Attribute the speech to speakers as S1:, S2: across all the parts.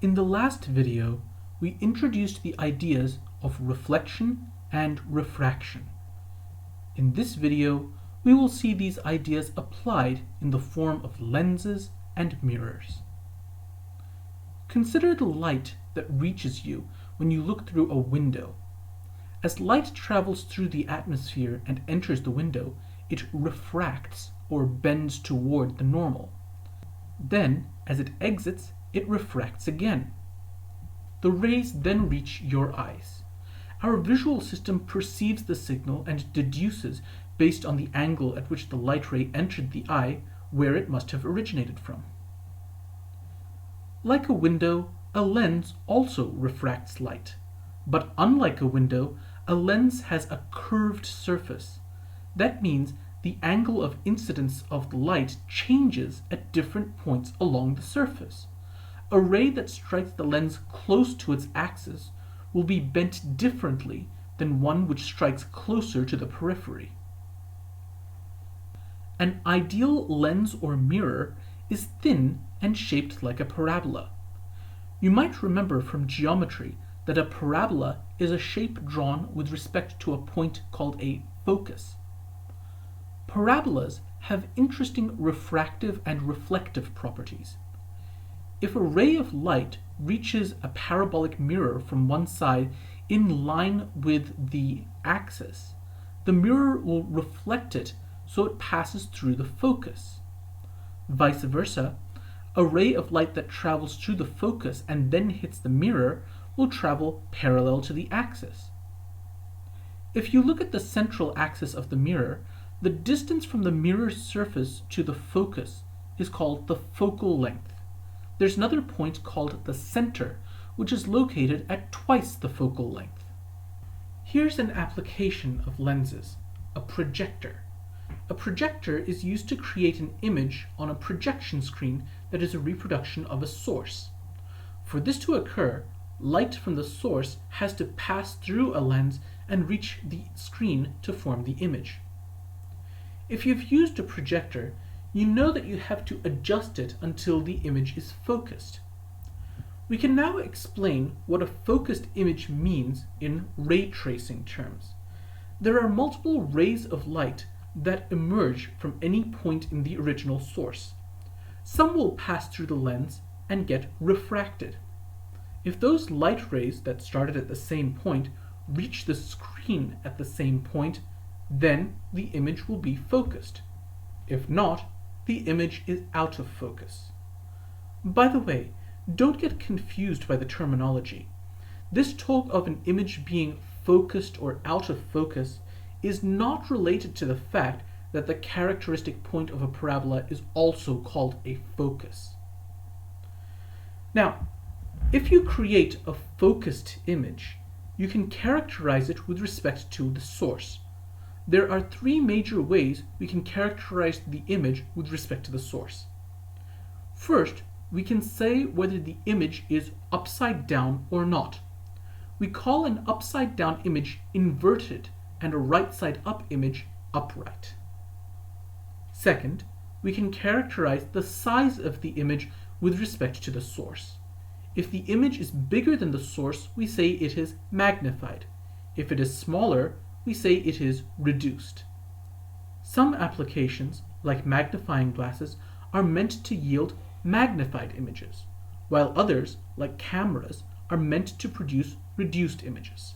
S1: In the last video, we introduced the ideas of reflection and refraction. In this video, we will see these ideas applied in the form of lenses and mirrors. Consider the light that reaches you when you look through a window. As light travels through the atmosphere and enters the window, it refracts or bends toward the normal. Then, as it exits, it refracts again. The rays then reach your eyes. Our visual system perceives the signal and deduces, based on the angle at which the light ray entered the eye, where it must have originated from. Like a window, a lens also refracts light. But unlike a window, a lens has a curved surface. That means the angle of incidence of the light changes at different points along the surface. A ray that strikes the lens close to its axis will be bent differently than one which strikes closer to the periphery. An ideal lens or mirror is thin and shaped like a parabola. You might remember from geometry that a parabola is a shape drawn with respect to a point called a focus. Parabolas have interesting refractive and reflective properties. If a ray of light reaches a parabolic mirror from one side in line with the axis, the mirror will reflect it so it passes through the focus. Vice versa, a ray of light that travels through the focus and then hits the mirror will travel parallel to the axis. If you look at the central axis of the mirror, the distance from the mirror's surface to the focus is called the focal length. There's another point called the center, which is located at twice the focal length. Here's an application of lenses, a projector. A projector is used to create an image on a projection screen that is a reproduction of a source. For this to occur, light from the source has to pass through a lens and reach the screen to form the image. If you've used a projector, you know that you have to adjust it until the image is focused. We can now explain what a focused image means in ray tracing terms. There are multiple rays of light that emerge from any point in the original source. Some will pass through the lens and get refracted. If those light rays that started at the same point reach the screen at the same point, then the image will be focused. If not, the image is out of focus. By the way, don't get confused by the terminology. This talk of an image being focused or out of focus is not related to the fact that the characteristic point of a parabola is also called a focus. Now, if you create a focused image, you can characterize it with respect to the source. There are three major ways we can characterize the image with respect to the source. First, we can say whether the image is upside down or not. We call an upside down image inverted and a right side up image upright. Second, we can characterize the size of the image with respect to the source. If the image is bigger than the source, we say it is magnified. If it is smaller, we say it is reduced. Some applications, like magnifying glasses, are meant to yield magnified images, while others, like cameras, are meant to produce reduced images.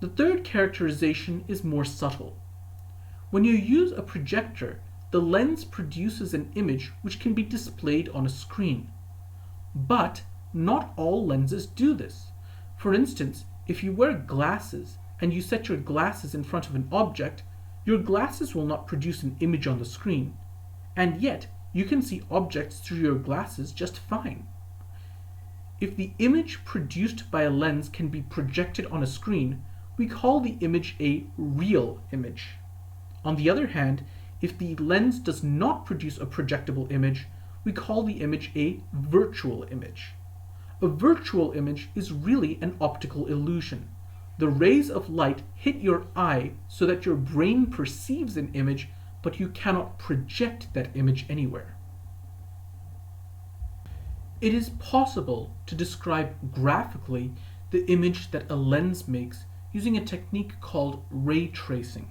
S1: The third characterization is more subtle. When you use a projector, the lens produces an image which can be displayed on a screen. But not all lenses do this. For instance, if you wear glasses and you set your glasses in front of an object, your glasses will not produce an image on the screen, and yet you can see objects through your glasses just fine. If the image produced by a lens can be projected on a screen, we call the image a real image. On the other hand, if the lens does not produce a projectable image, we call the image a virtual image. A virtual image is really an optical illusion. The rays of light hit your eye so that your brain perceives an image, but you cannot project that image anywhere. It is possible to describe graphically the image that a lens makes using a technique called ray tracing.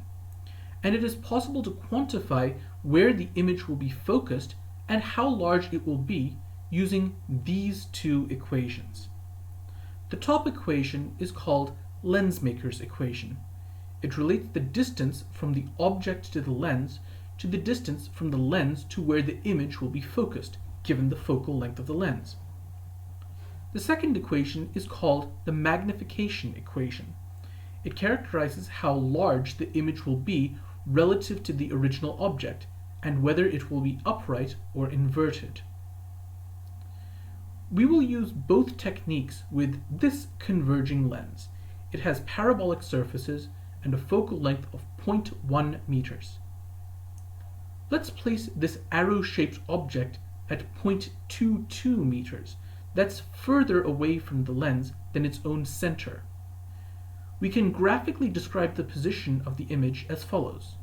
S1: And it is possible to quantify where the image will be focused and how large it will be using these two equations. The top equation is called lensmaker's equation. It relates the distance from the object to the lens to the distance from the lens to where the image will be focused, given the focal length of the lens. The second equation is called the magnification equation. It characterizes how large the image will be relative to the original object and whether it will be upright or inverted. We will use both techniques with this converging lens. It has parabolic surfaces and a focal length of 0.1 meters. Let's place this arrow-shaped object at 0.22 meters. That's further away from the lens than its own center. We can graphically describe the position of the image as follows.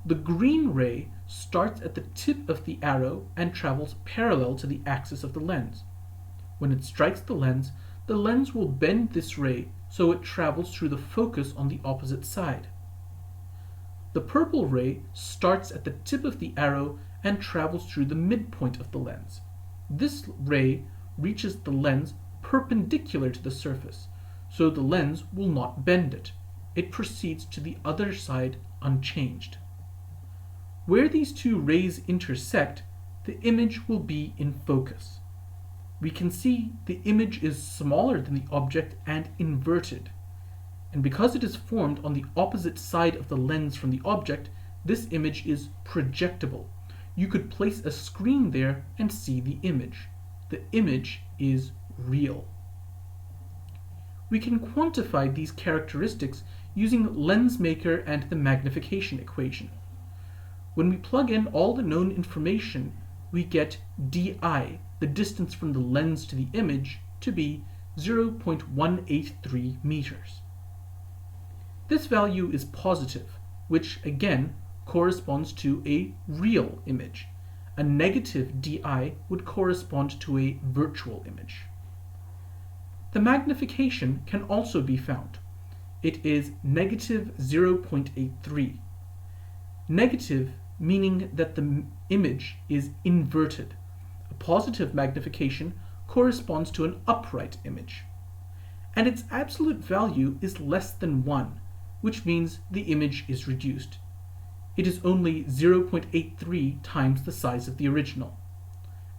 S1: The green ray starts at the tip of the arrow and travels parallel to the axis of the lens. When it strikes the lens will bend this ray so it travels through the focus on the opposite side. The purple ray starts at the tip of the arrow and travels through the midpoint of the lens. This ray reaches the lens perpendicular to the surface, so the lens will not bend it. It proceeds to the other side unchanged. Where these two rays intersect, the image will be in focus. We can see the image is smaller than the object and inverted. And because it is formed on the opposite side of the lens from the object, this image is projectable. You could place a screen there and see the image. The image is real. We can quantify these characteristics using lensmaker and the magnification equation. When we plug in all the known information, we get di, the distance from the lens to the image, to be 0.183 meters. This value is positive, which again corresponds to a real image. A negative di would correspond to a virtual image. The magnification can also be found. It is negative 0.83. Negative meaning that the image is inverted. A positive magnification corresponds to an upright image. And its absolute value is less than 1, which means the image is reduced. It is only 0.83 times the size of the original.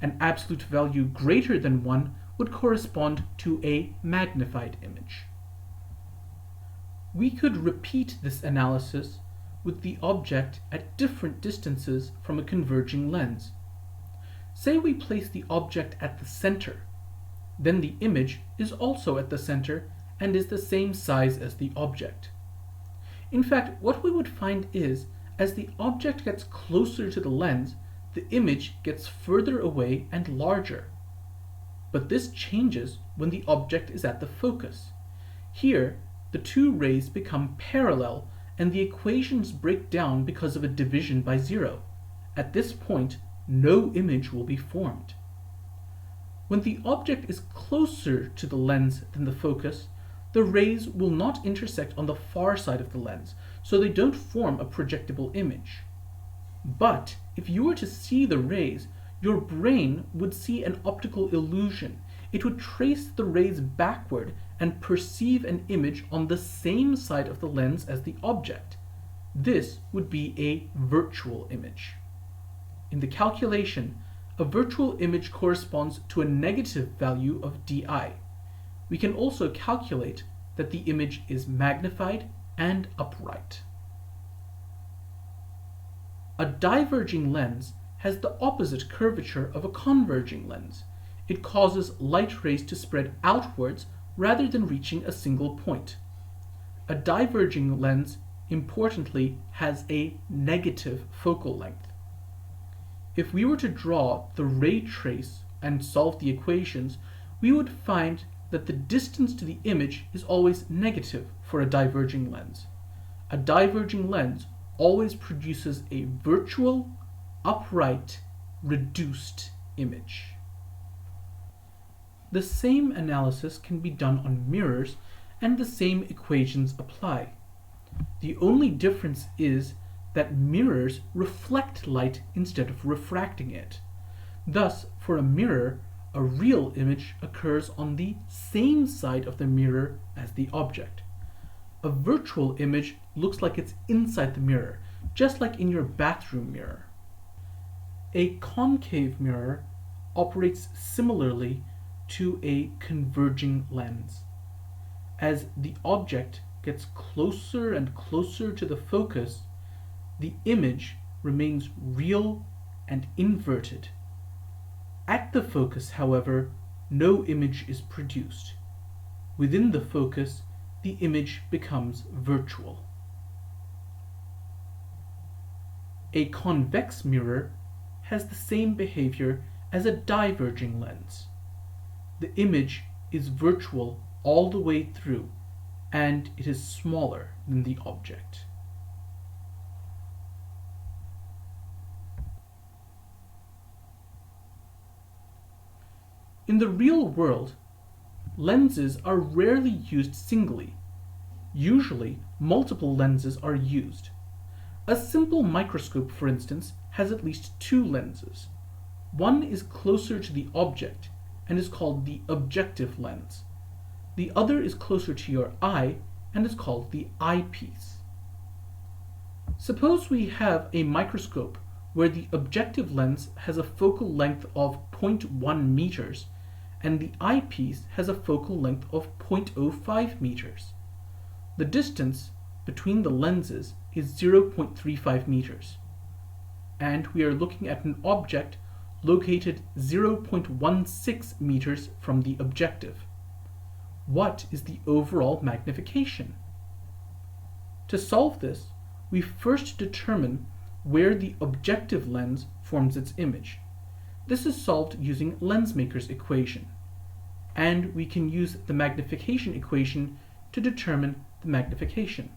S1: An absolute value greater than 1 would correspond to a magnified image. We could repeat this analysis with the object at different distances from a converging lens. Say we place the object at the center. Then the image is also at the center and is the same size as the object. In fact, what we would find is, as the object gets closer to the lens, the image gets further away and larger. But this changes when the object is at the focus. Here, the two rays become parallel and the equations break down because of a division by 0. At this point, no image will be formed. When the object is closer to the lens than the focus, the rays will not intersect on the far side of the lens, so they don't form a projectable image. But if you were to see the rays, your brain would see an optical illusion. It would trace the rays backward and perceive an image on the same side of the lens as the object. This would be a virtual image. In the calculation, a virtual image corresponds to a negative value of di. We can also calculate that the image is magnified and upright. A diverging lens has the opposite curvature of a converging lens. It causes light rays to spread outwards rather than reaching a single point. A diverging lens, importantly, has a negative focal length. If we were to draw the ray trace and solve the equations, we would find that the distance to the image is always negative for a diverging lens. A diverging lens always produces a virtual, upright, reduced image. the same analysis can be done on mirrors and the same equations apply. The only difference is that mirrors reflect light instead of refracting it. Thus, for a mirror, a real image occurs on the same side of the mirror as the object. A virtual image looks like it's inside the mirror, just like in your bathroom mirror. A concave mirror operates similarly to a converging lens. As the object gets closer and closer to the focus, the image remains real and inverted. At the focus, however, no image is produced. Within the focus, the image becomes virtual. A convex mirror has the same behavior as a diverging lens. The image is virtual all the way through, and it is smaller than the object. In the real world, lenses are rarely used singly. Usually, multiple lenses are used. A simple microscope, for instance, has at least two lenses. One is closer to the object and is called the objective lens. The other is closer to your eye and is called the eyepiece. Suppose we have a microscope where the objective lens has a focal length of 0.1 meters and the eyepiece has a focal length of 0.05 meters. The distance between the lenses is 0.35 meters, and we are looking at an object located 0.16 meters from the objective. What is the overall magnification? To solve this, we first determine where the objective lens forms its image. This is solved using Lensmaker's equation, and we can use the magnification equation to determine the magnification.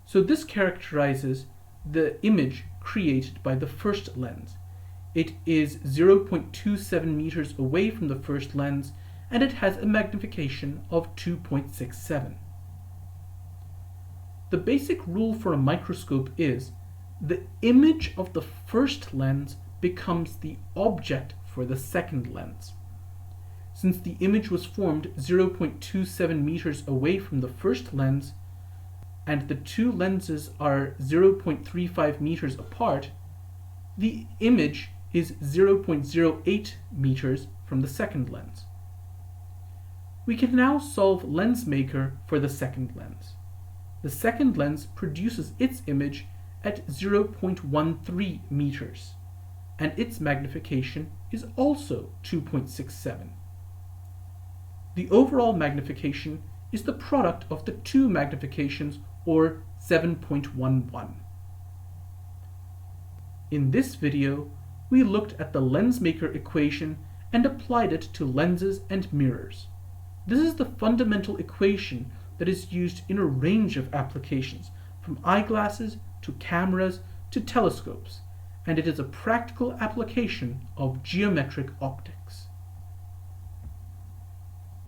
S1: So this characterizes the image created by the first lens. It is 0.27 meters away from the first lens, and it has a magnification of 2.67. The basic rule for a microscope is the image of the first lens becomes the object for the second lens. Since the image was formed 0.27 meters away from the first lens, and the two lenses are 0.35 meters apart, the image is 0.08 meters from the second lens. We can now solve Lensmaker for the second lens. The second lens produces its image at 0.13 meters, and its magnification is also 2.67. The overall magnification is the product of the two magnifications, or 7.11. In this video, we looked at the Lensmaker equation and applied it to lenses and mirrors. This is the fundamental equation that is used in a range of applications, from eyeglasses to cameras to telescopes, and it is a practical application of geometric optics.